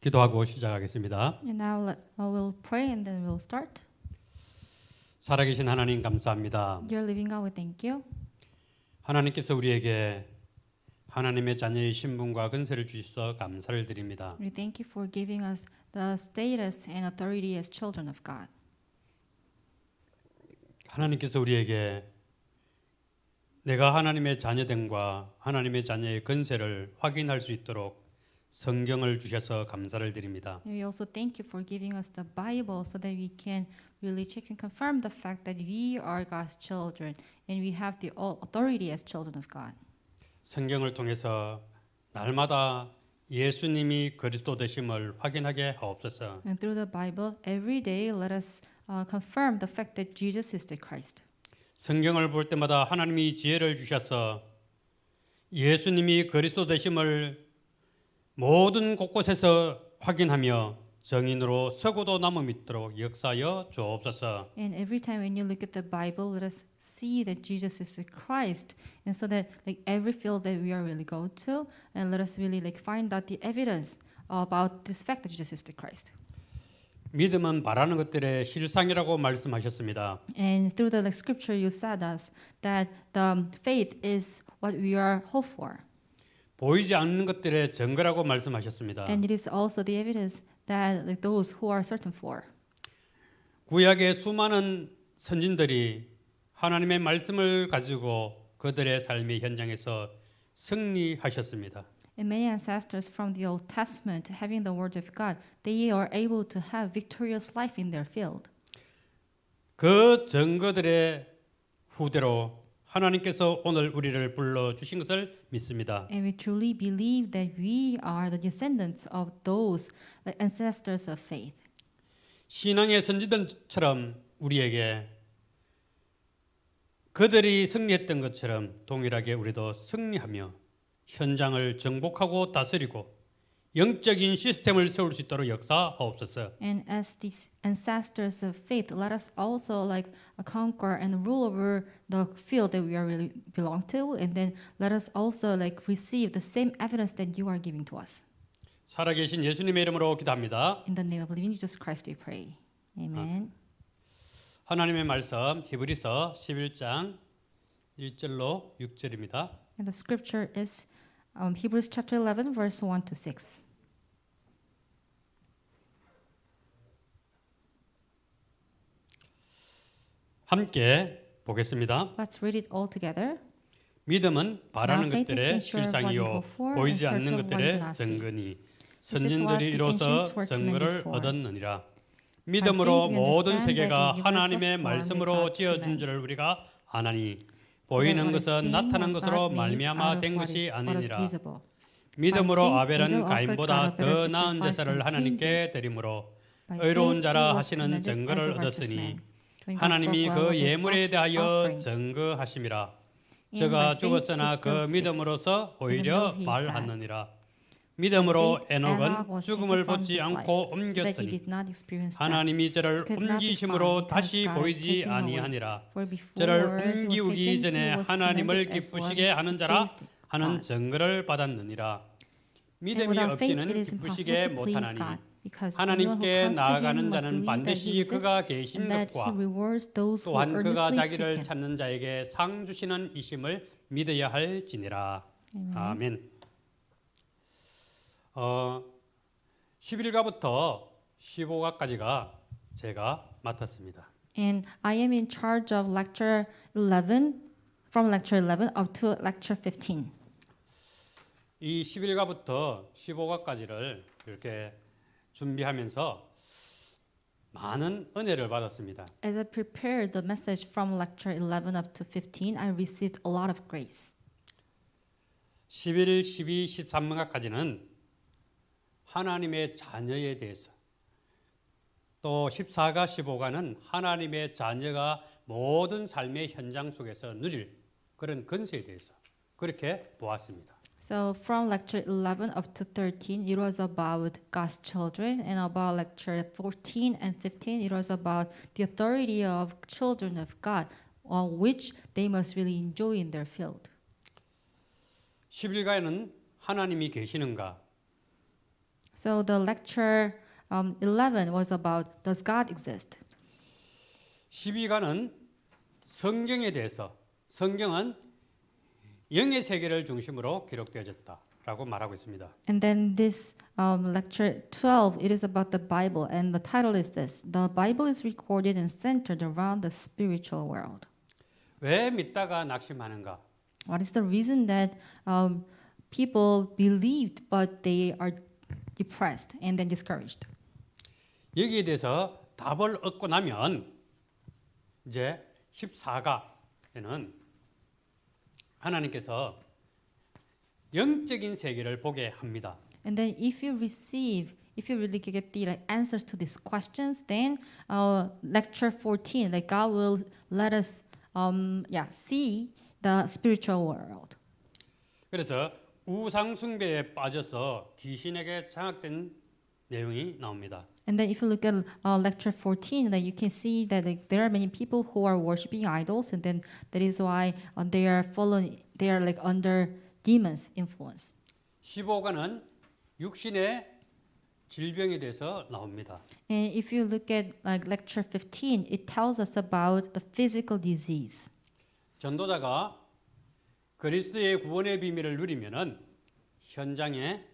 기도하고 시작하겠습니다. And now we'll pray and then we'll start. 살아계신 하나님 감사합니다. Dear living God, we thank you. 하나님께서 우리에게 하나님의 자녀의 신분과 권세를 주셔서 감사를 드립니다. We thank you for giving us the status and authority as children of God. 하나님께서 우리에게 내가 하나님의 자녀됨과 하나님의 자녀의 권세를 확인할 수 있도록 성경을 주셔서 감사를 드립니다. And we also thank you for giving us the Bible so that we can really check and confirm the fact that we are God's children and we have the authority as children of God. 성경을 통해서 날마다 예수님이 그리스도 되심을 확인하게 하옵소서. And through the Bible, every day let us confirm the fact that Jesus is the Christ. 성경을 볼 때마다 하나님이 지혜를 주셔서 예수님이 그리스도 되심을 모든 곳곳에서 확인하며 정인으로 서고도 남음 있도록 역사하여 주옵소서. And every time when you look at the Bible, let us see that Jesus is the Christ, and so that like every field that we are really go to, and let us really like find out the evidence about this fact that Jesus is the Christ. 믿음은 바라는 것들의 실상이라고 말씀하셨습니다. And through the like, scripture, you said us that the faith is what we are hope for, 보이지 않는 것들의 증거라고 말씀하셨습니다. and it is also the evidence that like, those who are certain for. 구약의 수많은 선진들이 하나님의 말씀을 가지고 그들의 삶의 현장에서 승리하셨습니다. And many ancestors from the Old Testament, having the word of God, they are able to have victorious life in their field. 그 증거들의 후대로 하나님께서 오늘 우리를 불러 주신 것을 믿습니다. And we truly believe that we are the descendants of those the ancestors of faith. 신앙의 선지들처럼 우리에게 그들이 승리했던 것처럼 동일하게 우리도 승리하며 현장을 정복하고 다스리고 영적인 시스템을 세울 수 있도록 역사하옵소서. And as these ancestors of faith, let us also like conquer and rule over the field that we are really belong to, and then let us also like receive the same evidence that you are giving to us. 살아계신 예수님의 이름으로 기도합니다. In the name of living Jesus Christ, we pray. Amen. 하나님의 말씀 히브리서 11장 1절로 6절입니다. And the scripture is Hebrews chapter 11, verse 1 to 6. 함께 보겠습니다. Let's read it all together. 믿음은 바라는 Now faith is 것들의 ensured of what you 실상이요 hope for 보이지 and 않는 certain of what you 것들의 do not see. 증거니 This is what 선진들이 the 이로써 ancients were 증거를 commended for. 얻었느니라. By 믿음으로 faith we 모든 understand 세계가 that the universe was 하나님의 formed by 말씀으로 God's 지어진 command. 줄을 우리가 아나니 So that 보이는 what is 것은 seen 나타난 was 것으로 not made 말미암아 out of 된 what 것이 is 아니니라. visible. 믿음으로 By faith 아벨은 Abel offered 가인보다 God a better 더 나은 sacrifice 제사를 than 하나님께 Cain did. 드림으로 By 의로운 faith he 자라 was 하시는 commended as 증거를 a righteous 얻었으니 man. When God 하나님이 spoke well 그 of his 예물에 대하여 offerings. 증거하시라. And 저가 by faith 죽었으나 he 그 still speaks, 믿음으로서 even 오히려 though he is dead. 말하느니라. 믿음으로 By faith, Enoch 에녹은 was 죽음을 taken from 보지 this life, 않고 so that he 옮겼으니 did not experience death. 하나님이 저를 Could not be 옮기심으로 found because 다시 God had 보이지 taken away. 아니하니라. For before 저를 he was 옮기우기 taken, 전에 he was 하나님을 commended as 기쁘시게 one 하는 who 자라 pleased 하는 God. 증거를 받았느니라. And 믿음이 without faith, 없이는 it is 기쁘시게 impossible to please 못하나니 God, because anyone who 하나님께 comes to Him 나아가는 must 자는 believe that 반드시 He exists 그가 계신 and that He 것과 rewards those who 또한 그가 earnestly 자기를 seek Him. 찾는 자에게 상 주시는 이심을 믿어야 할지니라. 아멘. 11가부터 15가까지가 제가 맡았습니다. And I am in charge of lecture 11, from lecture 11 up to lecture 15. 이 11가부터 15가까지를 이렇게 준비하면서 많은 은혜를 받았습니다. As I prepared the message from lecture 11 up to 15, I received a lot of grace. 11, 12, 13가까지는 하나님의 자녀에 대해서 또 14가 15가는 하나님의 자녀가 모든 삶의 현장 속에서 누릴 그런 권세에 대해서 그렇게 보았습니다. So from lecture 11 up to 13, it was about God's children, and about lecture 14 and 15, it was about the authority of children of God, on which they must really enjoy in their field. 11가에는 하나님이 계시는가 So the lecture 11 was about does God exist? 12가는 성경에 대해서 성경은 영의 세계를 중심으로 기록되어졌다라고 말하고 있습니다. And then this lecture 12, it is about the Bible, and the title is this: The Bible is recorded and centered around the spiritual world. 왜 믿다가 낙심하는가? What is the reason that people believed but they are depressed and then discouraged? 여기에 대해서 답을 얻고 나면 이제 14가에는 하나님께서 영적인 세계를 보게 합니다. And then if you really get the answers to these questions, then lecture 14, like God will let us see the spiritual world. 그래서 우상 숭배에 빠져서 귀신에게 장악된 내용이 나옵니다. And then if you look at lecture 14, then you can see that there are many people who are worshiping idols, and then that is why they are under demons' influence. 15가는 육신의 질병에 대해서 나옵니다. And if you look at lecture 15, it tells us about the physical disease. 전도자가 그리스도의 구원의 비밀을 누리면은 현장에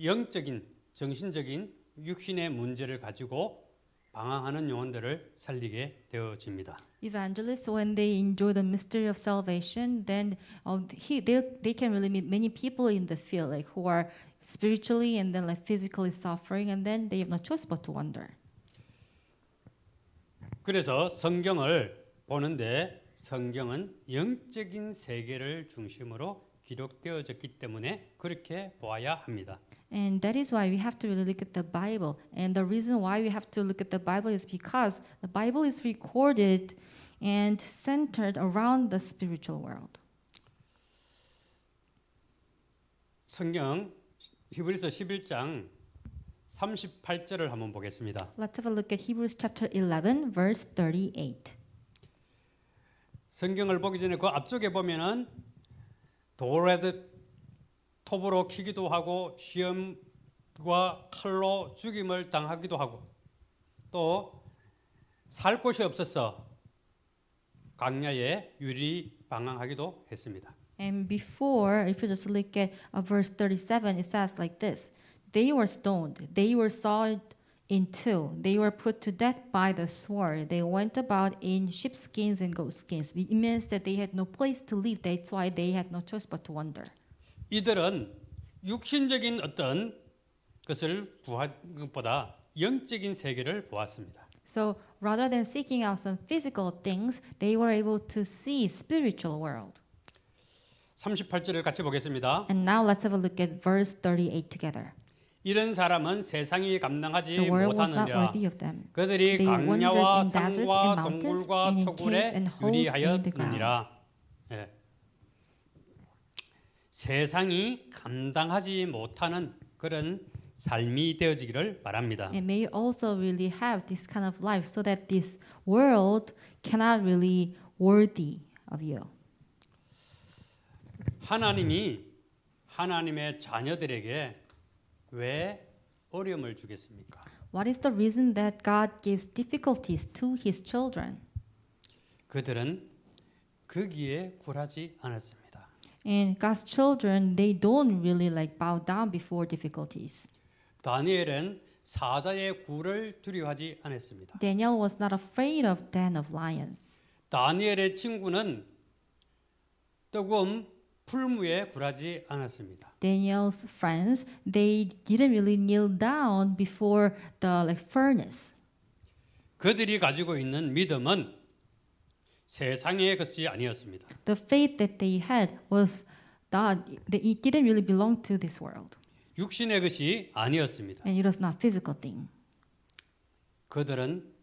영적인, 정신적인, 육신의 문제를 가지고 방황하는 영혼들을 살리게 되어집니다. Evangelists, when they enjoy the mystery of salvation, then they can really meet many people in the field, like who are spiritually and then physically suffering, and then they have no choice but to wonder. 그래서 성경을 보는데 성경은 영적인 세계를 중심으로 기록되어졌기 때문에 그렇게 보아야 합니다. And that is why we have to really look at the Bible. And the reason why we have to look at the Bible is because the Bible is recorded and centered around the spiritual world. 성경 히브리서 11장 38절을 한번 보겠습니다. Let's have a look at Hebrews chapter 11, verse 38. 성경을 보기 전에 그 앞쪽에 보면은 돌에도 톱으로 키기도 하고 시험과 칼로 죽임을 당하기도 하고 또 살 곳이 없어서 광야에 유리 방황하기도 했습니다. And before, if you just look at verse 37, it says like this: They were stoned, they were sawed in two, they were put to death by the sword. They went about in sheepskins and goatskins. It means that they had no place to live. That's why they had no choice but to wander. 이들은 육신적인 어떤 것을 구하는 것보다 영적인 세계를 보았습니다. So rather than seeking out some physical things, they were able to see spiritual world. 38절을 같이 보겠습니다. And now let's have a look at verse 38 together. 이런 사람은 세상이 감당하지 The world was not 못하느니라. worthy of them. 그들이 They wandered 광야와 in deserts 산과 and mountains 동굴과 and in 토굴에 caves and holes in the 유리하였느니라. 예. 세상이 감당하지 못하는 그런 삶이 되어지기를 바랍니다. And may you also really have this kind of life so that this world cannot really worthy of you. 하나님이 하나님의 자녀들에게 왜 어려움을 주겠습니까? What is the reason that God gives difficulties to his children? 그들은 거기에 굴하지 않았습니다. And God's children, they don't really bow down before difficulties. 다니엘은 사자의 굴을 두려워하지 않았습니다. Daniel was not afraid of den of lions. 다니엘의 친구는 뜨거운 풀무에 굴하지 않았습니다. Daniel's friends, they didn't really kneel down before the furnace. 그들이 가지고 있는 믿음은 세상의 것이 아니었습니다. The faith that they had was that it didn't really belong to this world. 육신의 것이 아니었습니다. And it was not physical thing. 그들은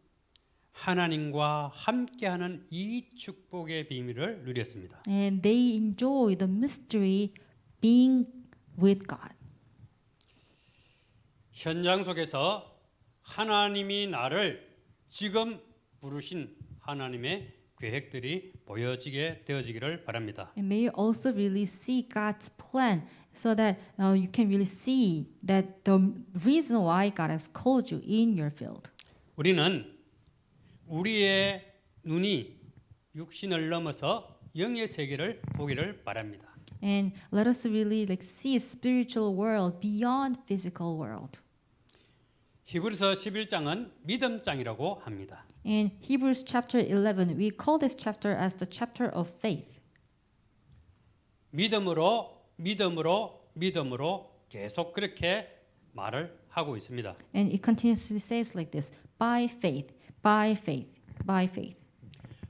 하나님과 함께하는 이 축복의 비밀을 누렸습니다. And they enjoy the mystery being with God. 현장 속에서 하나님이 나를 지금 부르신 하나님의 계획들이 보여지게 되어지기를 바랍니다. And may you also really see God's plan so that you can really see that the reason why God has called you in your field. 우리는 우리의 눈이 육신을 넘어서 영의 세계를 보기를 바랍니다. And let us really like see a spiritual world beyond physical world. 히브리서 11장은 믿음장이라고 합니다. In Hebrews chapter 11, we call this chapter as the chapter of faith. 믿음으로 믿음으로 믿음으로 계속 그렇게 말을 하고 있습니다. And it continuously says like this, by faith, by faith, by faith.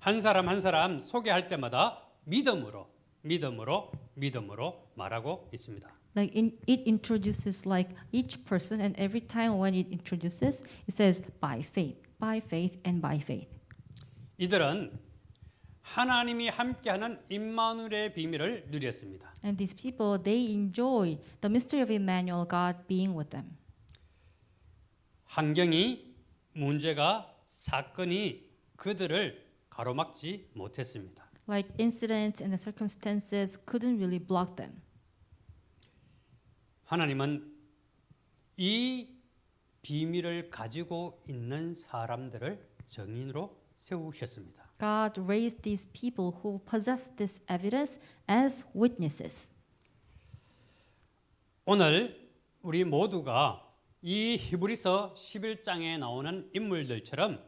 한 사람 한 사람 소개할 때마다 믿음으로 믿음으로 믿음으로 말하고 있습니다. Like it introduces like each person, and every time when it introduces, it says by faith, and by faith. 이들은 하나님이 함께하는 임마누엘의 비밀을 누렸습니다. And these people, they enjoy the mystery of Emmanuel, God being with them. 환경이 문제가 사건이 그들을 가로막지 못했습니다. Like incidents and the circumstances couldn't really block them. 하나님은 이 비밀을 가지고 있는 사람들을 증인으로 세우셨습니다. God raised these people who possess this evidence as witnesses. 오늘 우리 모두가 이 히브리서 11장에 나오는 인물들처럼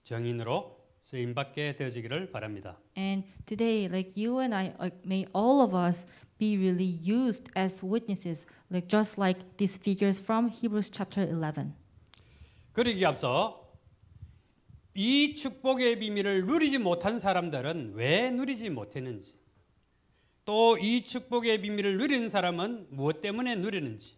증인으로 쓰임받게 되어지기를 바랍니다. And today, like you and I, may all of us be really used as witnesses, like just like these figures from Hebrews chapter 11. 그러기 앞서 이 축복의 비밀을 누리지 못한 사람들은 왜 누리지 못했는지, 또 이 축복의 비밀을 누리는 사람은 무엇 때문에 누리는지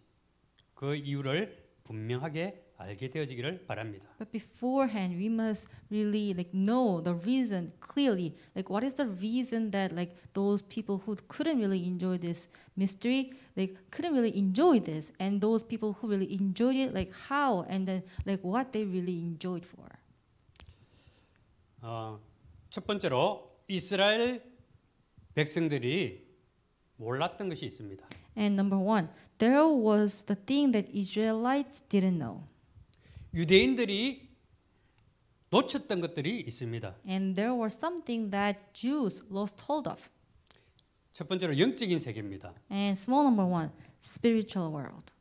그 이유를 분명하게 알게 되어지기를 바랍니다. But beforehand, we must really like know the reason clearly. Like, what is the reason that like those people who couldn't really enjoy this mystery, like couldn't really enjoy this, and those people who really enjoyed it, like how, and then like what they really enjoyed for. 첫 번째로 이스라엘 백성들이 몰랐던 것이 있습니다. And number one, there was the thing that Israelites didn't know. 유대인들이 놓쳤던 것들이 있습니다. And there was something that Jews lost hold of. 첫 번째로 영적인 세계입니다. And small number one, spiritual world.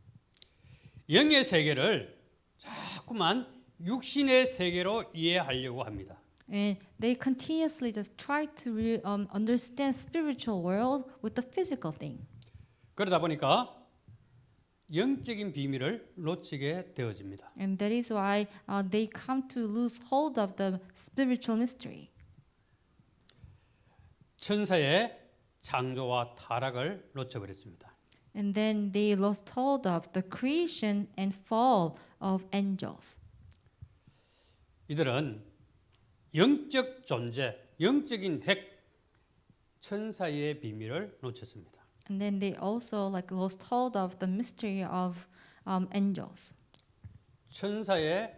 영의 세계를 자꾸만 육신의 세계로 이해하려고 합니다. And they continuously just try to understand spiritual world with the physical thing. 그러다 보니까 영적인 비밀을 놓치게 되어집니다. And that is why they come to lose hold of the spiritual mystery. 천사의 창조와 타락을 놓쳐버렸습니다. And then they lost hold of the creation and fall of angels. 이들은 영적 존재, 영적인 핵, 천사의 비밀을 놓쳤습니다. And then they also like lost hold of the mystery of angels. 천사의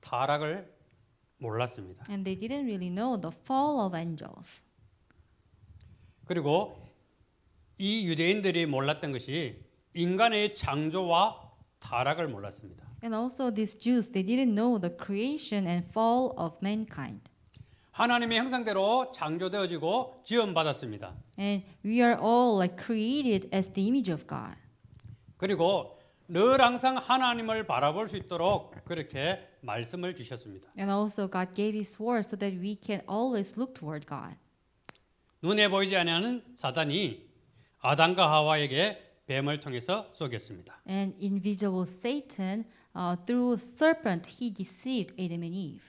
타락을 몰랐습니다. And they didn't really know the fall of angels. 그리고 이 유대인들이 몰랐던 것이 인간의 창조와 타락을 몰랐습니다. And also these Jews, they didn't know the creation and fall of mankind. 하나님의 형상대로 창조되어지고 지음받았습니다. And we are all like created as the image of God. 그리고 늘 항상 하나님을 바라볼 수 있도록 그렇게 말씀을 주셨습니다. And also God gave His word so that we can always look toward God. 눈에 보이지 않는 사단이 아담과 하와에게 뱀을 통해서 속였습니다. And invisible Satan, through serpent, he deceived Adam and Eve.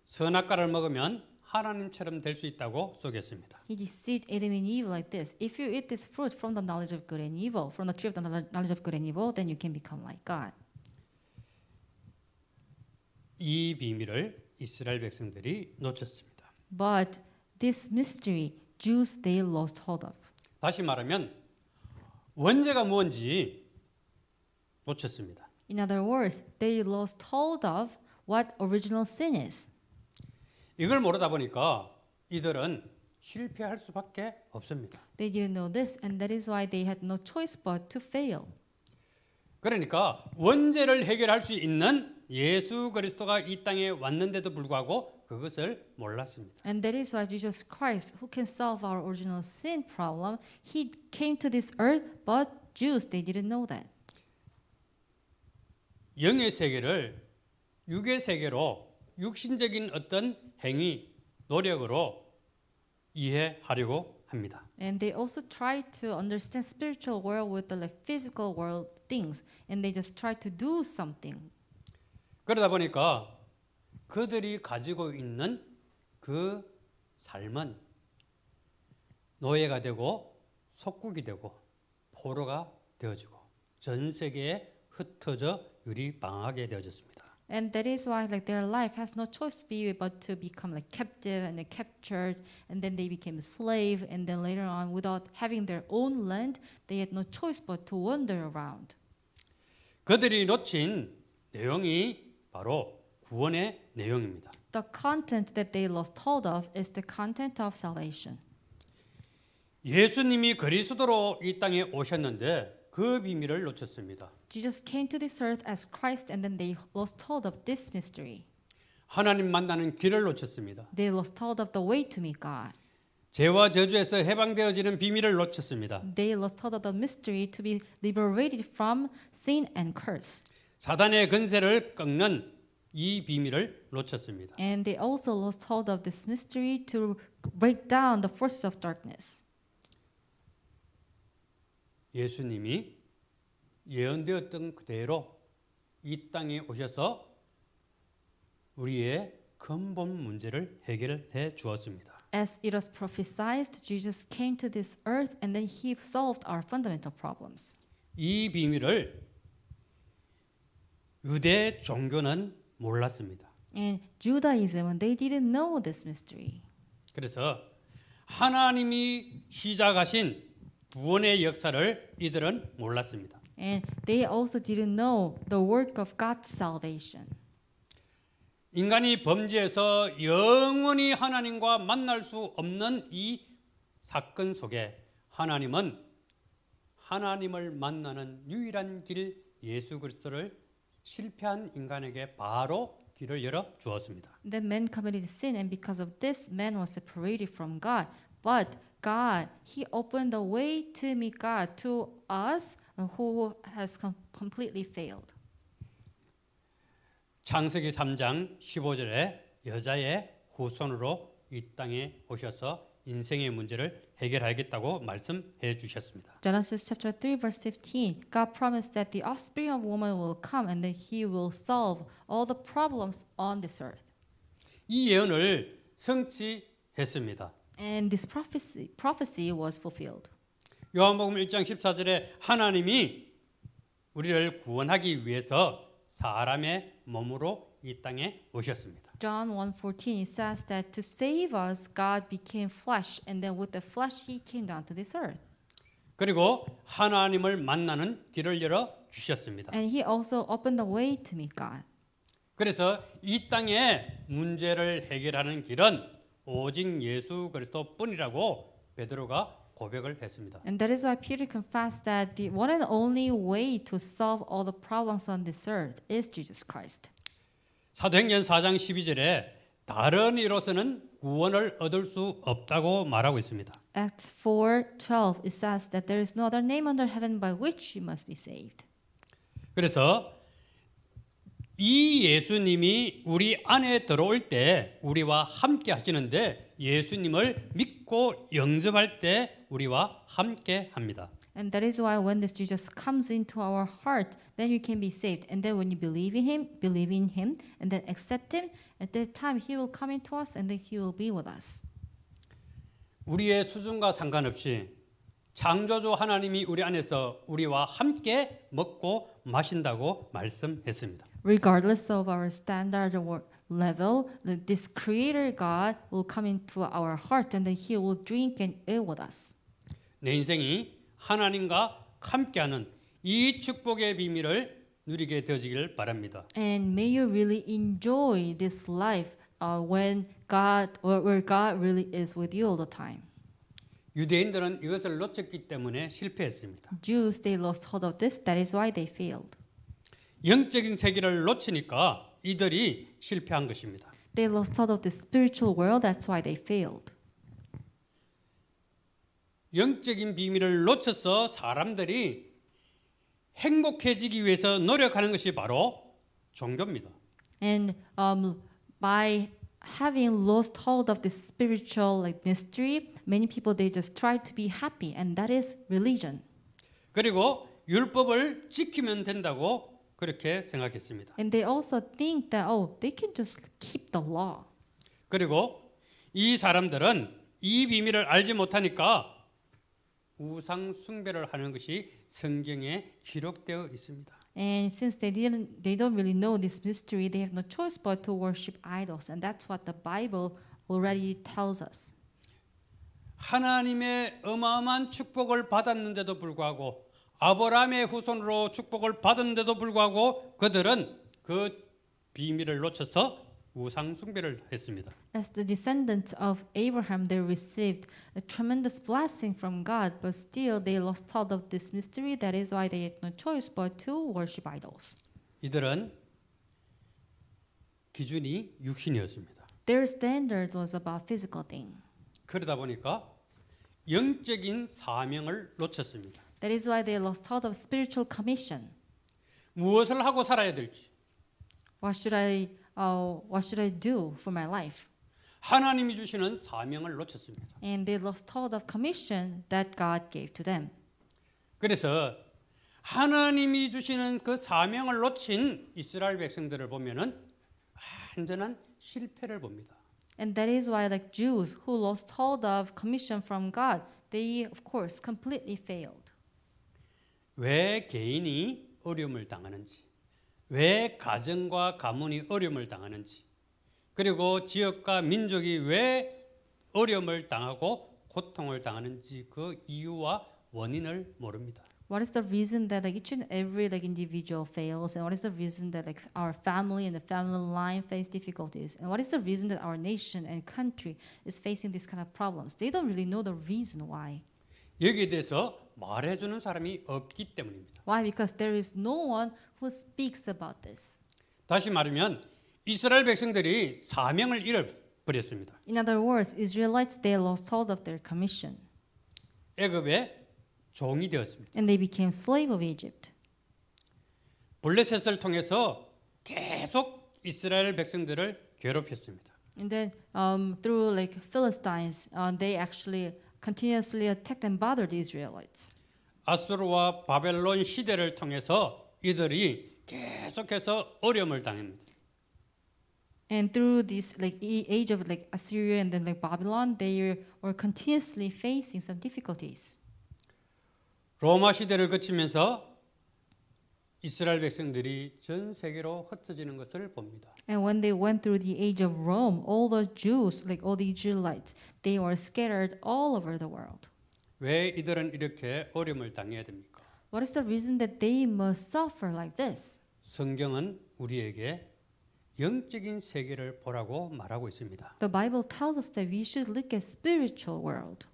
선악과를 먹으면 하나님처럼 될 수 있다고 속였습니다. He deceived Adam and Eve like this. If you eat this fruit from the knowledge of good and evil, from the tree of the knowledge of good and evil, then you can become like God. 이 비밀을 이스라엘 백성들이 놓쳤습니다. But this mystery, Jews, they lost hold of. 다시 말하면 원죄가 무엇인지 놓쳤습니다. In other words, they lost hold of what original sin is. 이걸 모르다 보니까 이들은 실패할 수밖에 없습니다. They didn't know this, and that is why they had no choice but to fail. 그러니까 원죄를 해결할 수 있는 예수 그리스도가 이 땅에 왔는데도 불구하고 그것을 몰랐습니다. And that is why Jesus Christ, who can solve our original sin problem, he came to this earth, but Jews, they didn't know that. 영의 세계를 육의 세계로 육신적인 어떤 행위, 노력으로 이해하려고 합니다. And they also try to understand spiritual world with the like physical world things, and they just try to do something. 그러다 보니까 그들이 가지고 있는 그 삶은 노예가 되고 속국이 되고 포로가 되어지고 전 세계에 흩어져 유리방하게 되어졌습니다. And that is why like their life has no choice but to become like captive and then captured, and then they became a slave, and then later on without having their own land, they had no choice but to wander around. 그들이 놓친 내용이 바로 구원의 내용입니다. The content that they lost hold of is the content of salvation. 예수님이 그리스도로 이 땅에 오셨는데 그 비밀을 놓쳤습니다. Jesus came to this earth as Christ, and then they lost hold of this mystery. 하나님 만나는 길을 놓쳤습니다. They lost hold of the way to meet God. 죄와 저주에서 해방되어지는 비밀을 놓쳤습니다. They lost hold of the mystery to be liberated from sin and curse. 사단의 근세를 꺾는 이 비밀을 놓쳤습니다. And they also lost hold of this mystery to break down the forces of darkness. 예수님이 예언되었던 그대로 이 땅에 오셔서 우리의 근본 문제를 해결해 주었습니다. As it was prophesied, Jesus came to this earth, and then he solved our fundamental problems. 이 비밀을 유대 종교는 몰랐습니다. And Judaism, they didn't know this mystery. 그래서 하나님이 시작하신 구원의 역사를 이들은 몰랐습니다. And they also didn't know the work of God's salvation. 인간이 범죄해서 영원히 하나님과 만날 수 없는 이 사건 속에 하나님은 하나님을 만나는 유일한 길 예수 그리스도를 실패한 인간에게 바로 길을 열어 주었습니다. Then man committed sin, and because of this, man was separated from God. But God, He opened the way to meet God to us who has completely failed. 창세기 3장 15절에 여자의 후손으로 이 땅에 오셔서 인생의 문제를 해결하겠다고 말씀해 주셨습니다. Genesis chapter 3 verse 15, God promised that the offspring of woman will come and that He will solve all the problems on this earth. 이 예언을 성취했습니다. And this prophecy was fulfilled. 요한복음 1장 14절에 하나님이 우리를 구원하기 위해서 사람의 몸으로 이 땅에 오셨습니다. John 1:14 it says that to save us God became flesh, and then with the flesh He came down to this earth. 그리고 하나님을 만나는 길을 열어 주셨습니다. And He also opened the way to meet God. 그래서 이 땅의 문제를 해결하는 길은 오직 예수 그리스도뿐이라고 베드로가 고백을 했습니다. And that is why Peter confessed that the one and only way to solve all the problems on this earth is Jesus Christ. 사도행전 4장 12절에 다른 이로서는 구원을 얻을 수 없다고 말하고 있습니다. Acts 4:12 it says that there is no other name under heaven by which you must be saved. 그래서 이 예수님이 우리 안에 들어올 때 우리와 함께 하시는데 예수님을 믿고 영접할 때 우리와 함께 합니다. And that is why when this Jesus comes into our heart, then you can be saved. And then when you believe in Him, and then accept Him, at that time He will come into us, and then He will be with us. 우리의 수준과 상관없이 창조주 하나님이 우리 안에서 우리와 함께 먹고 마신다고 말씀했습니다. Regardless of our standard or level, this Creator God will come into our heart, and then He will drink and eat with us. 내 인생이 하나님과 함께하는 이 축복의 비밀을 누리게 되어지길 바랍니다. And may you really enjoy this life when God or where God really is with you all the time. 유대인들은 이것을 놓쳤기 때문에 실패했습니다. Jews, they lost hold of this. That is why they failed. 영적인 세계를 놓치니까 이들이 실패한 것입니다. They lost hold of the spiritual world. That's why they failed. 영적인 비밀을 놓쳐서 사람들이 행복해지기 위해서 노력하는 것이 바로 종교입니다. And by having lost hold of this spiritual like mystery, many people they just try to be happy, and that is religion. 그리고 율법을 지키면 된다고 그렇게 생각했습니다. And they also think that they can just keep the law. 그리고 이 사람들은 이 비밀을 알지 못하니까 우상 숭배를 하는 것이 성경에 기록되어 있습니다. And since they don't really know this mystery, they have no choice but to worship idols, and that's what the Bible already tells us. 하나님의 어마어마한 축복을 받았는데도 불구하고 아브라함의 후손으로 축복을 받았는데도 불구하고 그들은 그 비밀을 놓쳐서 우상 숭배를 했습니다. As the descendants of Abraham, they received a tremendous blessing from God, but still they lost hold of this mystery. That is why they had no choice but to worship idols. 이들은 기준이 육신이었습니다. Their standard was about physical thing. 그러다 보니까 영적인 사명을 놓쳤습니다. That is why they lost hold of spiritual commission. 무엇을 하고 살아야 될지, What should I do for my life? 하나님이 주시는 사명을 놓쳤습니다. And they lost hold of commission that God gave to them. 그래서 하나님이 주시는 그 사명을 놓친 이스라엘 백성들을 보면은 완전한 실패를 봅니다. And that is why, like Jews who lost hold of commission from God, they of course completely failed. 왜 개인이 어려움을 당하는지, 왜 가정과 가문이 어려움을 당하는지, 그리고 지역과 민족이 왜 어려움을 당하고 고통을 당하는지 그 이유와 원인을 모릅니다. What is the reason that like each and every like individual fails, and what is the reason that like our family and the family line face difficulties, and what is the reason that our nation and country is facing these kind of problems? They don't really know the reason why. 여기에 대해서 말해주는 사람이 없기 때문입니다. Why? Because there is no one who speaks about this. 다시 말하면 이스라엘 백성들이 사명을 잃어버렸습니다. In other words, Israelites they lost hold of their commission, 애굽의 종이 되었습니다. and they became slave of Egypt. 블레셋을 통해서 계속 이스라엘 백성들을 괴롭혔습니다. And then through like Philistines, they actually continuously attacked and bothered the Israelites. 아수르와 바벨론 시대를 통해서 이들이 계속해서 어려움을 당합니다. And through this like age of like Assyria and then like Babylon, they were continuously facing some difficulties. 로마 시대를 거치면서 이스라엘 백성들이 전 세계로 흩어지는 것을 봅니다. And when they went through the age of Rome, all the Jews, like all the Israelites, they were scattered all over the world. 왜 이들은 이렇게 어려움을 당해야 됩니까? What is the reason that they must suffer like this? 성경은 우리에게 영적인 세계를 보라고 말하고 있습니다. The Bible tells us that we should look at spiritual world.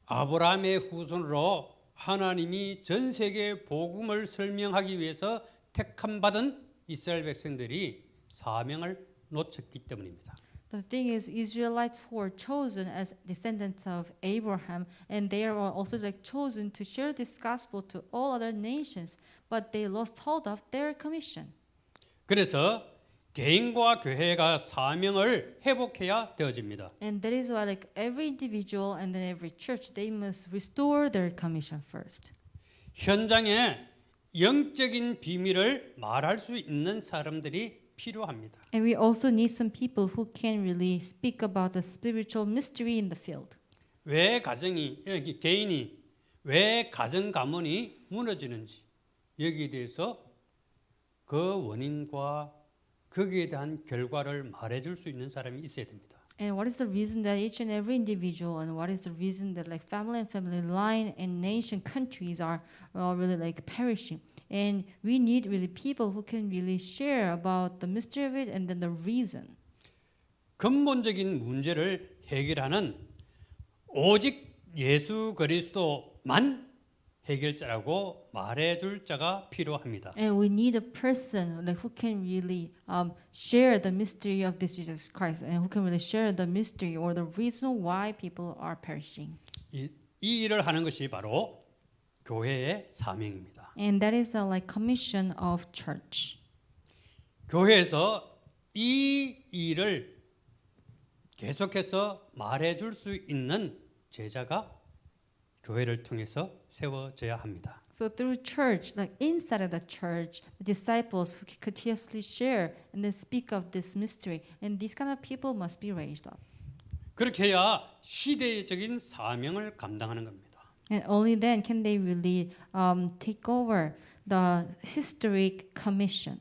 아브라함의 후손으로 하나님이 전 세계 복음을 설명하기 위해서 택함 받은 이스라엘 백성들이 사명을 놓쳤기 때문입니다. The thing is, Israelites who were chosen as descendants of Abraham, and they are also like chosen to share this gospel to all other nations, but they lost hold of their commission. 그래서 개인과 교회가 사명을 회복해야 되어집니다. And that is why like every individual and then every church, they must restore their commission first. 현장에 영적인 비밀을 말할 수 있는 사람들이 필요합니다. And we also need some people who can really speak about the spiritual mystery in the field. 왜 개인이 왜 가정 가문이 무너지는지 여기에 대해서 그 원인과 거기에 대한 결과를 말해줄 수 있는 사람이 있어야 됩니다. And what is the reason that each and every individual, and what is the reason that like family and family line and nation countries are really like perishing? And we need really people who can really share about the mystery of it and then the reason. 근본적인 문제를 해결하는 오직 예수 그리스도만 해결자라고 말해줄 자가 필요합니다. And we need a person like who can really share the mystery of this Jesus Christ and who can really share the mystery or the reason why people are perishing. 이 일을 하는 것이 바로 교회의 사명입니다. And that is a like commission of church. 교회에서 이 일을 계속해서 말해줄 수 있는 제자가 교회를 통해서 세워져야 합니다. So through church, like inside of the church, the disciples who can continuously share and then speak of this mystery, and these kind of people must be raised up. 그렇게 해야 시대적인 사명을 감당하는 겁니다. And only then can they really take over the historic commission.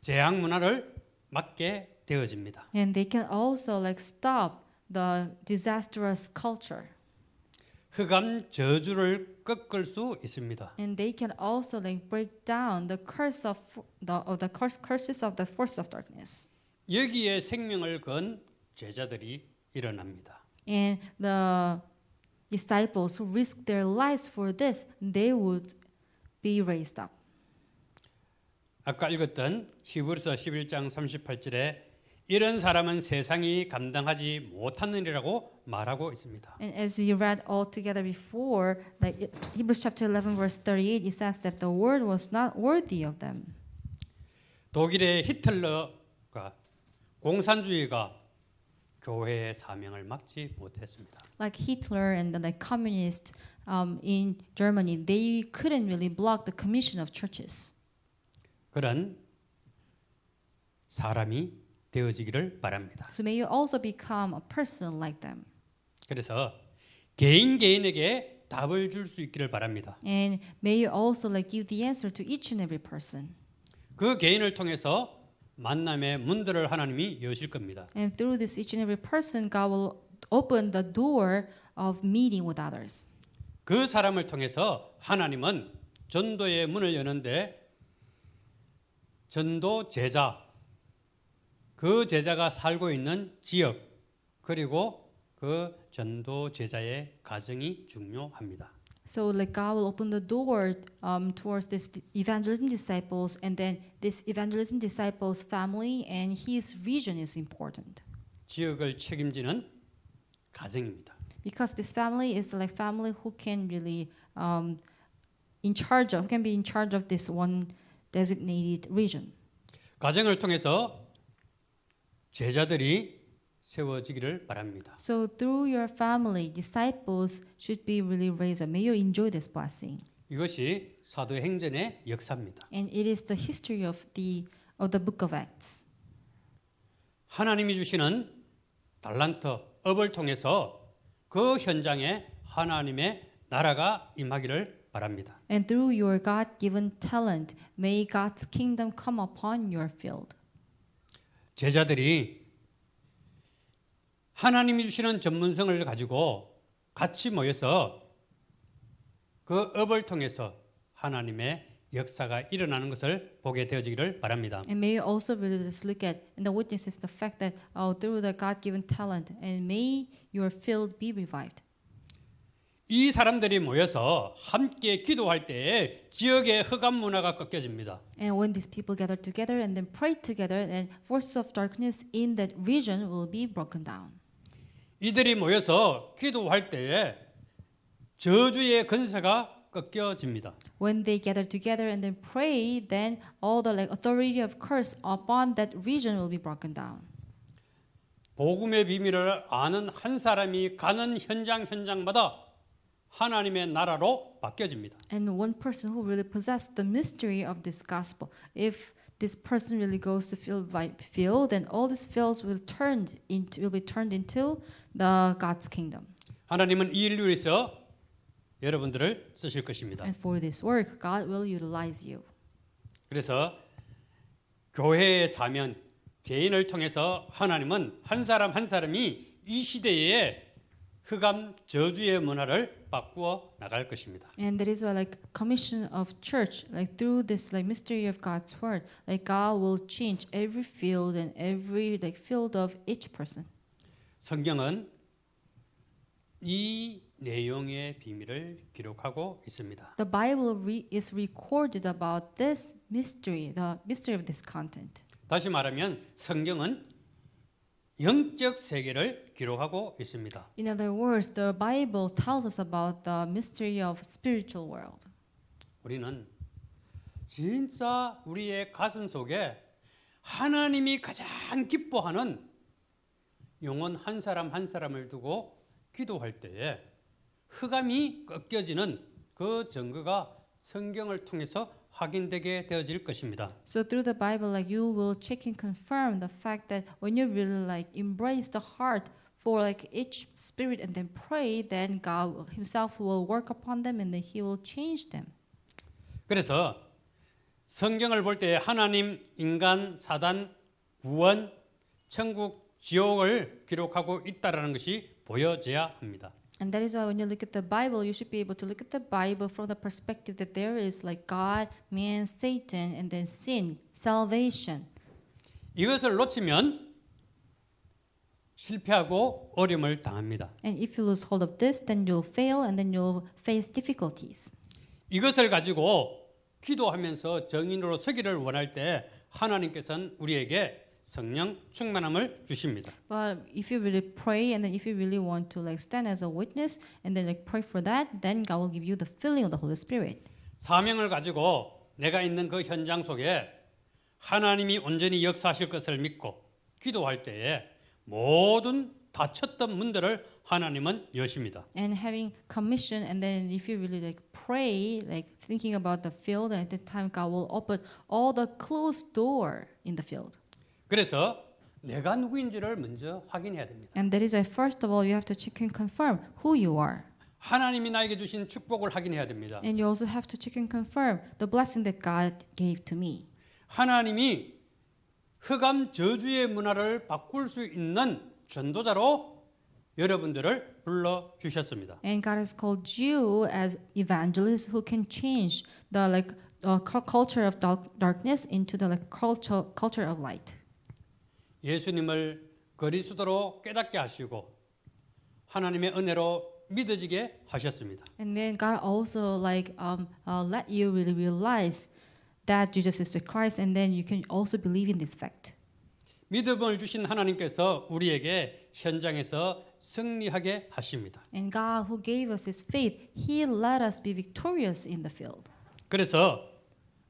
재앙 문화를 막게 되어집니다. And they can also like stop the disastrous culture. 흑암 저주를 꺾을 수 있습니다. And they can also like break down the curse of curses of the force of darkness. 여기에 생명을 건 제자들이 일어납니다. And the disciples who risk their lives for this, they would be raised up. 아까 읽었던 히브리서 11장 38절에 이런 사람은 세상이 감당하지 못하느니라고 말하고 있습니다. And as we read all together before, like Hebrews chapter 11 verse 38, it says that the word was not worthy of them. 독일의 히틀러가 공산주의가 교회의 사명을 막지 못했습니다. Like Hitler and the like communists in Germany, they couldn't really block the commission of churches. 그런 사람이 되어지기를 바랍니다. So may you also become a person like them. 그래서 개인에게 답을 줄 수 있기를 바랍니다. And may you also like give the answer to each and every person. 그 개인을 통해서 만남의 문들을 하나님이 여실 겁니다. And through this each and every person, God will open the door of meeting with others. 그 사람을 통해서 하나님은 전도의 문을 여는데 전도 제자, 그 제자가 살고 있는 지역, 그리고 그 전도 제자의 가정이 중요합니다. So like God will open the door towards this evangelism disciples, and then this evangelism disciples family and his region is important. 지역을 책임지는 가정입니다. Because this family is like family who can really who can be in charge of this one designated region. 가정을 통해서 제자들이 세워지기를 바랍니다. So through your family, disciples should be really raised up. May you enjoy this blessing. 이것이 사도행전의 역사입니다. And it is the history of the book of Acts. 하나님이 주시는 달란트, 업을 통해서 그 현장에 하나님의 나라가 임하기를 바랍니다. And through your God-given talent, may God's kingdom come upon your field. 제자들이 하나님이 주시는 전문성을 가지고 같이 모여서 그 업을 통해서 하나님의 역사가 일어나는 것을 보게 되어지기를 바랍니다. And may you also really just look at and the witnesses the fact that through the God-given talent, and may your field be revived. 이 사람들이 모여서 함께 기도할 때에 지역의 흑암 문화가 꺾여집니다. And when these people gather together and then pray together, then forces of darkness in that region will be broken down. 이들이 모여서 기도할 때에 저주의 권세가 꺾여집니다. When they gather together and then pray, then all the like authority of curse upon that region will be broken down. 복음의 비밀을 아는 한 사람이 가는 현장마다 하나님의 나라로 바뀌어집니다. And one person who really possessed the mystery of this gospel, if this person really goes to field, then all these fields will be turned into the God's kingdom. 하나님은 이 일을 위해서 여러분들을 쓰실 것입니다. And for this work, God will utilize you. 그래서 교회의 사명, 개인을 통해서 하나님은 한 사람 한 사람이 이 시대에 흑암 저주의 문화를 바꾸어 나갈 것입니다. And that is why like commission of church, like through this like mystery of God's word, like God will change every field and every like field of each person. 성경은 이 내용의 비밀을 기록하고 있습니다. The Bible is recorded about this mystery, the mystery of this content. 다시 말하면 성경은 영적 세계를 기록하고 있습니다. In other words, the Bible tells us about the mystery of spiritual world. 우리는 진짜 우리의 가슴 속에 하나님이 가장 기뻐하는 영혼 한 사람 한 사람을 두고 기도할 때에 흑암이 꺾여지는 그 증거가 성경을 통해서 확인되게 되어질 것입니다. So through the Bible, like you will check and confirm the fact that when you really like embrace the heart for like each spirit and then pray, then God Himself will work upon them and then He will change them. 그래서 성경을 볼 때 하나님, 인간, 사단, 구원, 천국, 지옥을 기록하고 있다라는 것이 보여져야 합니다. And that is why when you look at the Bible, you should be able to look at the Bible from the perspective that there is like God, man, Satan, and then sin, salvation. 이것을 놓치면 실패하고 어려움을 당합니다. And if you lose hold of this, then you'll fail and then you'll face difficulties. 이것을 가지고 기도하면서 정인으로 서기를 원할 때 하나님께서는 우리에게 성령 충만함을 주십니다. But if you really pray and then if you really want to like stand as a witness and then like pray for that, then God will give you the filling of the Holy Spirit. 사명을 가지고 내가 있는 그 현장 속에 하나님이 온전히 역사하실 것을 믿고 기도할 때에 모든 닫혔던 문들을 하나님은 여십니다. And having commission and then if you really like pray, like thinking about the field, and at that time God will open all the closed door in the field. 그래서 내가 누구인지를 먼저 확인해야 됩니다. And that is why first of all you have to check and confirm who you are. 하나님이 나에게 주신 축복을 확인해야 됩니다. And you also have to check and confirm the blessing that God gave to me. 하나님이 흑암 저주의 문화를 바꿀 수 있는 전도자로 여러분들을 불러 주셨습니다. And God has called you as evangelists who can change the like culture of darkness into the like culture of light. 예수님을 그리스도로 깨닫게 하시고 하나님의 은혜로 믿어지게 하셨습니다. And then God also like let you really realize that Jesus is the Christ, and then you can also believe in this fact. 믿음을 주신 하나님께서 우리에게 현장에서 승리하게 하십니다. And God who gave us His faith, He let us be victorious in the field. 그래서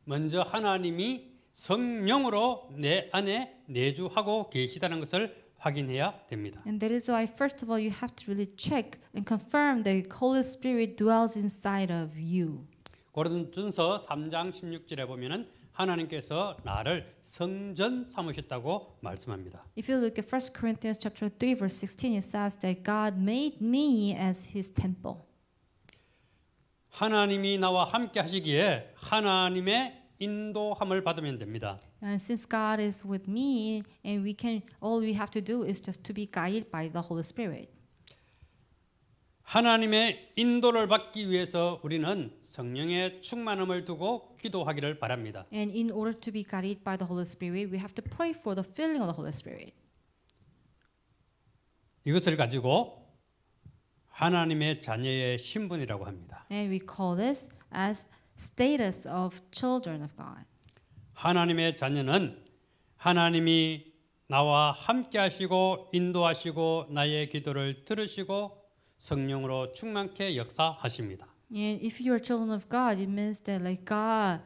먼저 하나님이 성령으로 내 안에 내주하고 계시다는 것을 확인해야 됩니다. And that is why first of all you have to really check and confirm that Holy Spirit dwells inside of you. 고린도전서 3장 16절에 보면은 하나님께서 나를 성전 삼으셨다고 말씀합니다. If you look at 1 Corinthians chapter 3 verse 16, it says that God made me as His temple. 하나님이 나와 함께 하시기에 하나님의 인도함을 받으면 됩니다. And since God is with me, and all we have to do is just to be guided by the Holy Spirit. 하나님의 인도를 받기 위해서 우리는 성령의 충만함을 두고 기도하기를 바랍니다. And in order to be guided by the Holy Spirit, we have to pray for the filling of the Holy Spirit. 이것을 가지고 하나님의 자녀의 신분이라고 합니다. And we call this as status of children of God. 하나님의 자녀는 하나님이 나와 함께 하시고 인도하시고 나의 기도를 들으시고 성령으로 충만케 역사하십니다. And if you are children of God, it means that like God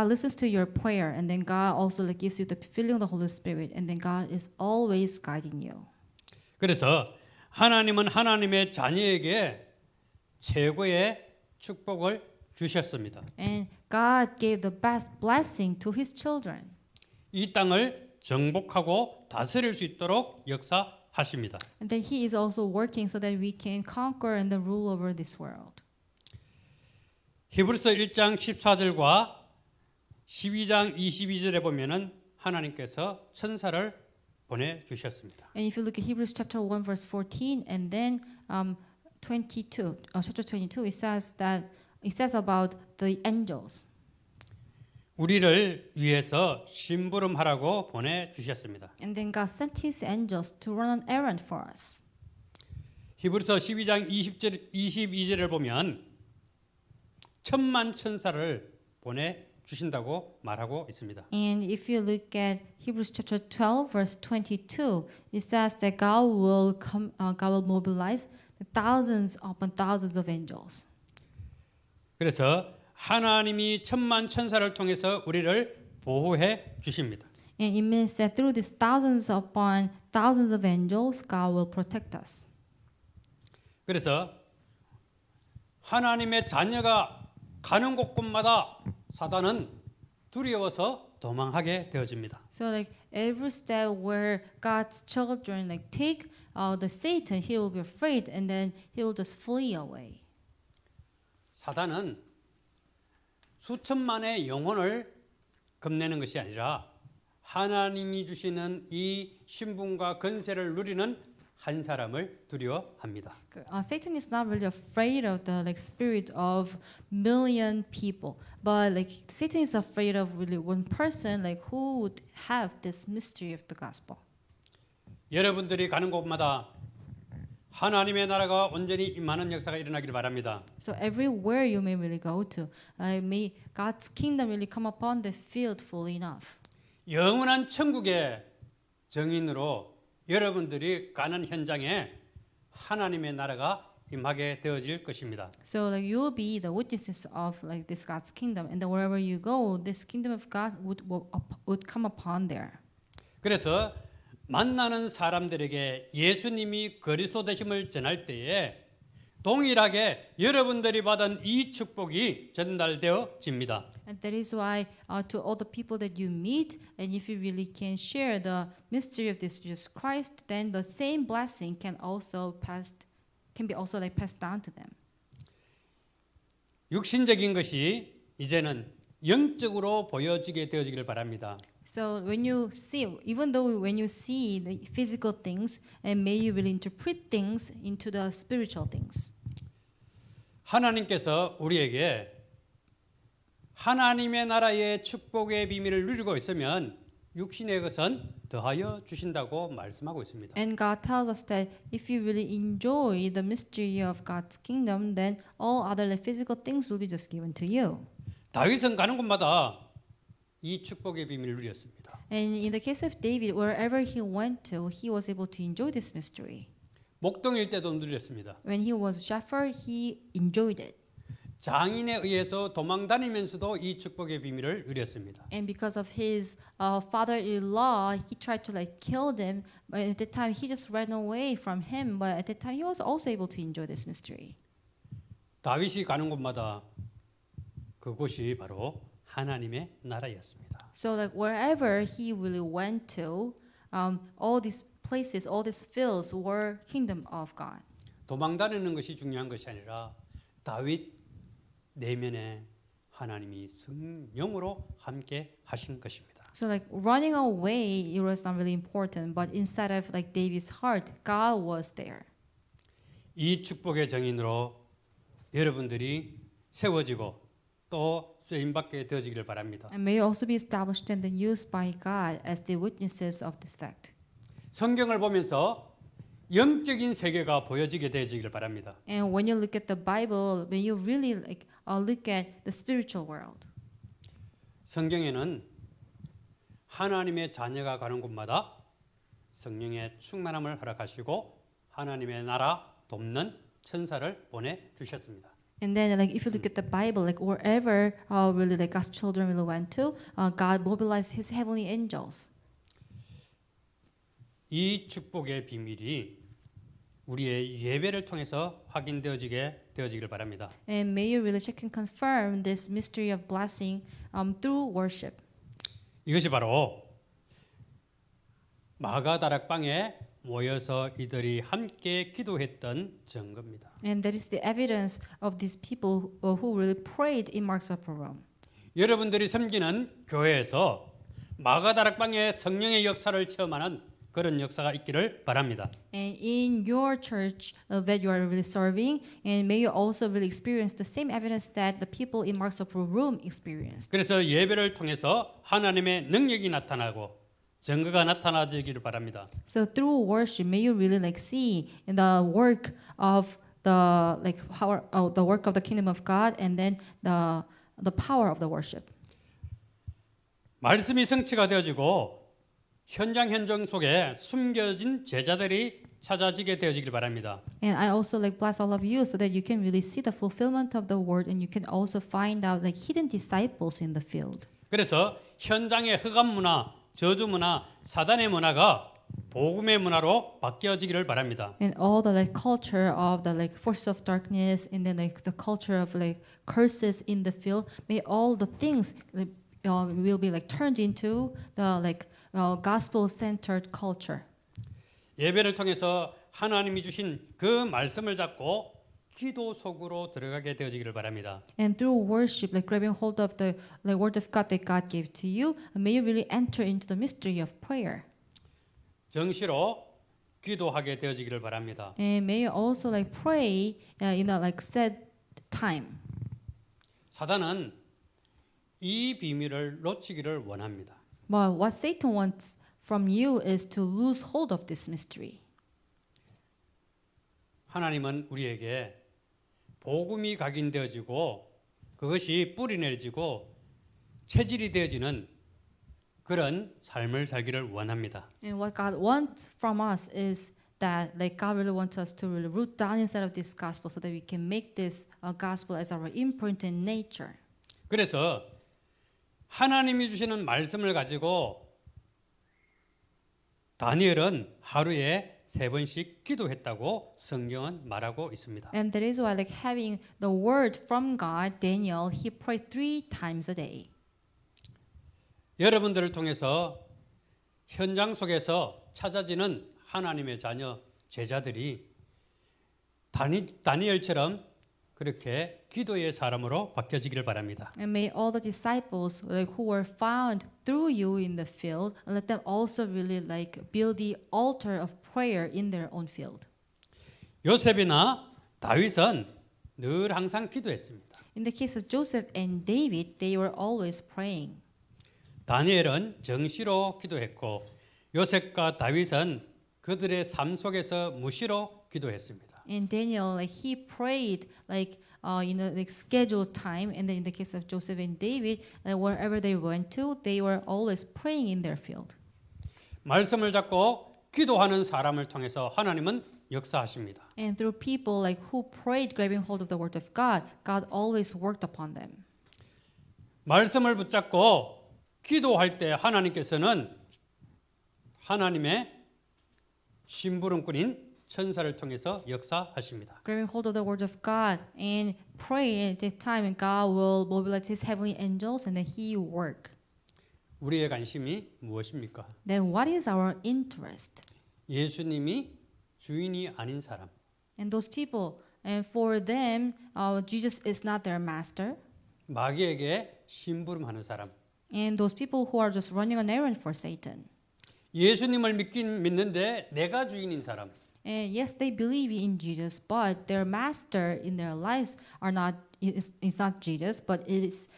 listens to your prayer, and then God also like gives you the filling of the Holy Spirit, and then God is always guiding you. 그래서 하나님은 하나님의 자녀에게 최고의 축복을 주셨습니다. And God gave the best blessing to His children. 이 땅을 정복하고 다스릴 수 있도록 역사하십니다. And then He is also working so that we can conquer and then rule over this world. 히브리서 1장 14절과 12장 22절에 보면은 하나님께서 천사를 보내주셨습니다. And if you look at Hebrews chapter 1 verse 14 and then 22, chapter 22, it says about the angels. 우리를 위해서 심부름하라고 보내주셨습니다. And then God sent His angels to run an errand for us. 히브리서 12장 22절을 보면 천만 천사를 보내주신다고 말하고 있습니다. And if you look at Hebrews chapter 12 verse 22, it says that God will mobilize the thousands upon thousands of angels. 그래서 하나님이 천만 천사를 통해서 우리를 보호해 주십니다. And it means that through these thousands upon thousands of angels, God will protect us. 그래서 하나님의 자녀가 가는 곳곳마다 사단은 두려워서 도망하게 되어집니다. So like every step where God's children take the Satan, he will be afraid and then he will just flee away. 사단은 수천만의 영혼을 겁내는 것이 아니라 하나님이 주시는 이 신분과 권세를 누리는 한 사람을 두려워합니다. Satan is not really afraid of the spirit of million people, but Satan is afraid of really one person who would have this mystery of the gospel. 여러분들이 가는 곳마다 하나님의 나라가 온전히 임하는 역사가 일어나기를 바랍니다. So everywhere you may really go to, may God's kingdom really come upon the field fully enough. 영원한 천국의 정인으로 여러분들이 가는 현장에 하나님의 나라가 임하게 되어질 것입니다. So you'll be the witnesses of this God's kingdom, and then wherever you go, this kingdom of God would come upon there. 그래서 만나는 사람들에게 예수님이 그리스도 되심을 전할 때에 동일하게 여러분들이 받은 이 축복이 전달되어집니다. And that is why to all the people that you meet, and if you really can share the mystery of this Jesus Christ, then the same blessing can be also passed down to them. 육신적인 것이 이제는 영적으로 보여지게 되어지기를 바랍니다. So when you see, even though when you see the physical things, and may you really interpret things into the spiritual things. 하나님께서 우리에게 하나님의 나라의 축복의 비밀을 누리고 있으면 육신의 것은 더하여 주신다고 말씀하고 있습니다. And God tells us that if you really enjoy the mystery of God's kingdom, then all other physical things will be just given to you. 다윗은 가는 곳마다 이 축복의 비밀을 누렸습니다. And in the case of David, wherever he went to, he was able to enjoy this mystery. 목동일 때도 누렸습니다. When he was a shepherd, he enjoyed it. 장인에 의해서 도망다니면서도 이 축복의 비밀을 누렸습니다. And because of his father-in-law, he tried to kill them. But at that time, he just ran away from him. But at that time, he was also able to enjoy this mystery. 다윗이 가는 곳마다 그곳이 바로 하나님의 나라였습니다. So wherever he really went to, all these places, all these fields were kingdom of God. 도망다니는 것이 중요한 것이 아니라 다윗 내면에 하나님이 성령으로 함께 하신 것입니다. So running away, it was not really important, but inside of David's heart, God was there. 이 축복의 정인으로 여러분들이 세워지고 또 쓰임받게 되어지기를 바랍니다. And may you also be established and then used by God as the witnesses of this fact. 성경을 보면서 영적인 세계가 보여지게 되어지기를 바랍니다. And when you look at the Bible, when you really look at the spiritual world. 성경에는 하나님의 자녀가 가는 곳마다 성령의 충만함을 허락하시고 하나님의 나라 돕는 천사를 보내 주셨습니다. And then, if you look at the Bible, wherever really God's children really went to, God mobilized His heavenly angels. 이 축복의 비밀이 우리의 예배를 통해서 확인되어지게 되어지기를 바랍니다. And may you really check and confirm this mystery of blessing through worship. 이것이 바로 마가다락방에 모여서 이들이 함께 기도했던 증거입니다. And that is the evidence of these people who really prayed in Mark's Upper Room. 여러분들이 섬기는 교회에서 마가다락방의 성령의 역사를 체험하는 그런 역사가 있기를 바랍니다. And in your church that you are really serving, and may you also really experience the same evidence that the people in Mark's Upper Room experienced. 그래서 예배를 통해서 하나님의 능력이 나타나고 증거가 나타나지기를 바랍니다. So through worship, may you really like see in the work of the like power, the work of the kingdom of God, and then the power of the worship. 말씀이 성취가 되어지고 현장 속에 숨겨진 제자들이 찾아지게 되어지길 바랍니다. And I also like bless all of you so that you can really see the fulfillment of the word, and you can also find out like hidden disciples in the field. 그래서 현장의 흑암 문화, 저주 문화, 사단의 문화가 복음의 문화로 바뀌어지기를 바랍니다. And all the like culture of the like forces of darkness, and then like the culture of like curses in the field, may all the things like, will be like turned into the like gospel-centered culture. 예배를 통해서 하나님이 주신 그 말씀을 잡고 기도 속으로 들어가게 되어지기를 바랍니다. And through worship, like grabbing hold of the like word of God that God gave to you, may you really enter into the mystery of prayer. 정시로 기도하게 되어지기를 바랍니다. And may you also like pray in a like set time. 사단은 이 비밀을 놓치기를 원합니다. But what Satan wants from you is to lose hold of this mystery. 하나님은 우리에게 복음이 각인되어지고 그것이 뿌리내리고 체질이 되어지는 그런 삶을 살기를 원합니다. And what God wants from us is that like God really wants us to really root down inside of this gospel so that we can make this gospel as our imprint in nature. 그래서 하나님이 주시는 말씀을 가지고 다니엘은 하루에 3번씩 기도했다고 성경은 말하고 있습니다. And that is why like having the word from God, Daniel, he prayed 3 times a day. 여러분들을 통해서 현장 속에서 찾아지는 하나님의 자녀 제자들이 다니엘처럼 그렇게 기도의 사람으로 바뀌어지기를 바랍니다. And may all the disciples like who were found through you in the field, let them also really like build the altar of prayer in their own field. 요셉이나 다윗은 늘 항상 기도했습니다. In the case of Joseph and David, they were always praying. 다니엘은 정시로 기도했고 요셉과 다윗은 그들의 삶 속에서 무시로 기도했습니다. And Daniel, like he prayed like in a like scheduled time, and then in the case of Joseph and David, wherever they went to, they were always praying in their field. 말씀을 잡고 기도하는 사람을 통해서 하나님은 역사하십니다. And through people like who prayed, grabbing hold of the word of God, God always worked upon them. 말씀을 붙잡고 기도할 때 하나님께서는 하나님의 심부름꾼인 천사를 통해서 역사하십니다. Grabbing hold of the word of God and pray at that time, and God will mobilize His heavenly angels, and then He work. 우리의 관심이 무엇입니까? Then what is our interest? 예수님이 주인이 아닌 사람, And those people, and for them, Jesus is not their master. 마귀에게 심부름하는 사람, And those people who are just running an errand for Satan. 예수님을 믿긴 믿는데 내가 주인인 사람, And yes, they believe in Jesus, but their master in their lives are not. It's not Jesus, but it is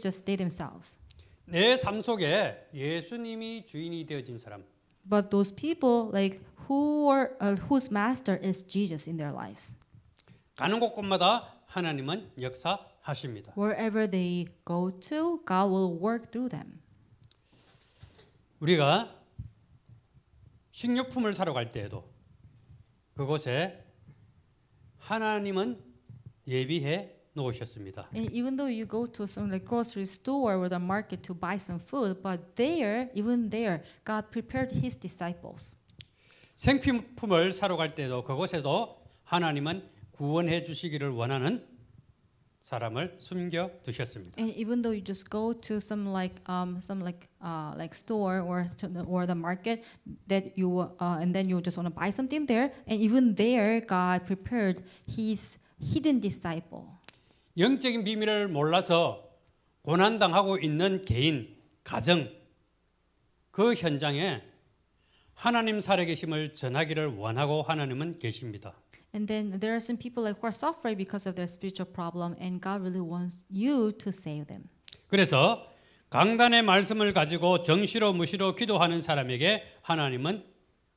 just they themselves. 내 삶 속에 예수님이 주인이 되어진 사람, But those people like whose master is Jesus in their lives. 가는 곳곳마다 하나님은 역사하십니다. Wherever they go to, God will work through them. 우리가 식료품을 사러 갈 때에도 그곳에 하나님은 예비해 놓으셨습니다. And even though you go to some like grocery store or the market to buy some food, but there, even there, God prepared His disciples. 생필품을 사러 갈 때도 그곳에도 하나님은 구원해 주시기를 원하는 사람을 숨겨 두셨습니다. And even though you just go to some store or the market that you and then you just want to buy something there, and even there, God prepared His hidden disciple. 영적인 비밀을 몰라서 고난당하고 있는 개인, 가정, 그 현장에 하나님 살아계심을 전하기를 원하고 하나님은 계십니다. And then there are some people like who are suffering because of their spiritual problem, and God really wants you to save them. 그래서 강단의 말씀을 가지고 정시로 무시로 기도하는 사람에게 하나님은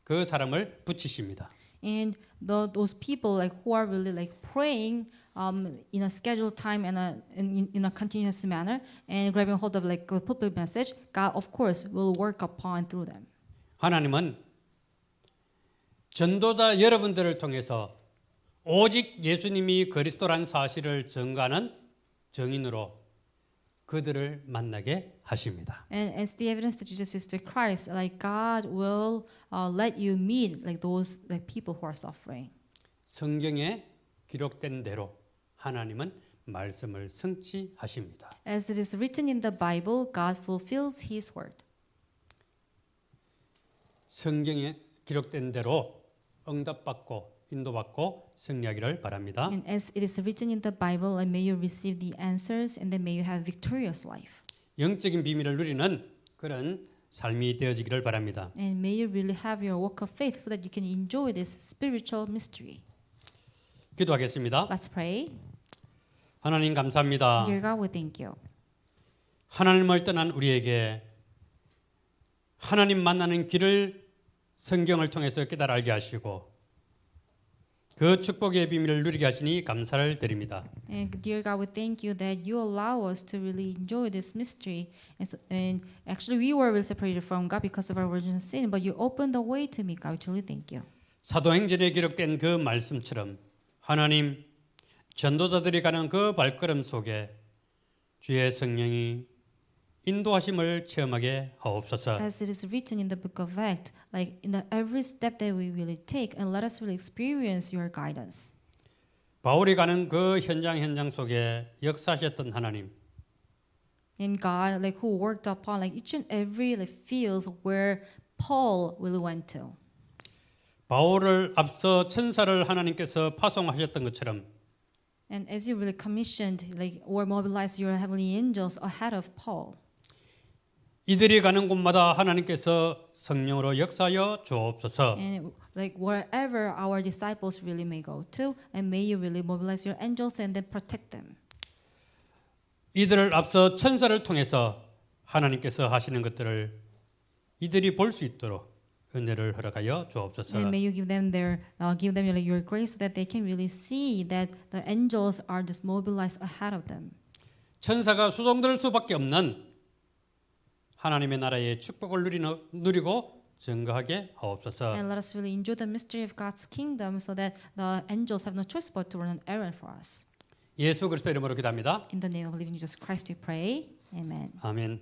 그 사람을 붙이십니다. And those people like who are really like praying in a scheduled time and in a continuous manner and grabbing hold of like a public message, God of course will work upon through them. 하나님은 전도자 여러분들을 통해서 오직 예수님이 그리스도란 사실을 증거하는 증인으로 그들을 만나게 하십니다. And as the evidence that Jesus is the Christ, like God will let you meet like those like people who are suffering. 성경에 기록된 대로 하나님은 말씀을 성취하십니다. As it is written in the Bible, God fulfills His word. 성경에 기록된 대로 응답받고 인도받고 승리하기를 바랍니다. And as it is written in the Bible, and may you receive the answers, and then may you have victorious life. 영적인 비밀을 누리는 그런 삶이 되어지기를 바랍니다. And may you really have your walk of faith so that you can enjoy this spiritual mystery. 기도하겠습니다. Let's pray. 하나님 감사합니다. Dear God, we thank you. 하나님을 떠난 우리에게 하나님 만나는 길을 성경을 통해서 깨달아 알게 하시고 그 축복의 비밀을 누리게 하시니 감사를 드립니다. And dear God, we thank you that you allow us to really enjoy this mystery. And actually, we were really separated from God because of our original sin, but you opened the way to me, God. We truly thank you. 사도행전에 기록된 그 말씀처럼 하나님 전도자들이 가는 그 발걸음 속에 주의 성령이 인도하심을 체험하게 하옵소서. As it is written in the book of Acts, like in every step that we really take, and let us really experience your guidance. 바울이 가는 그 현장 속에 역사하셨던 하나님, And God, like who worked upon like each and every like fields where Paul really went to. 바울을 앞서 천사를 하나님께서 파송하셨던 것처럼 And as you really commissioned like or mobilized your heavenly angels ahead of Paul. 이들이 가는 곳마다 하나님께서 성령으로 역사하여 주옵소서. And like wherever our disciples really may go to, and may you really mobilize your angels and then protect them. 이들을 앞서 천사를 통해서 하나님께서 하시는 것들을 이들이 볼 수 있도록 은혜를 허락하여 주옵소서. And may you give them your grace so that they can really see that the angels are just mobilized ahead of them. 천사가 수종될 수밖에 없는 하나님의 나라의 축복을 누리고 증거하게 하옵소서. And let us really enjoy the mystery of God's kingdom so that the angels have no choice but to run an errand for us. 예수 그리스도 이름으로 기도합니다. In the name of living Jesus Christ we pray. Amen. 아멘.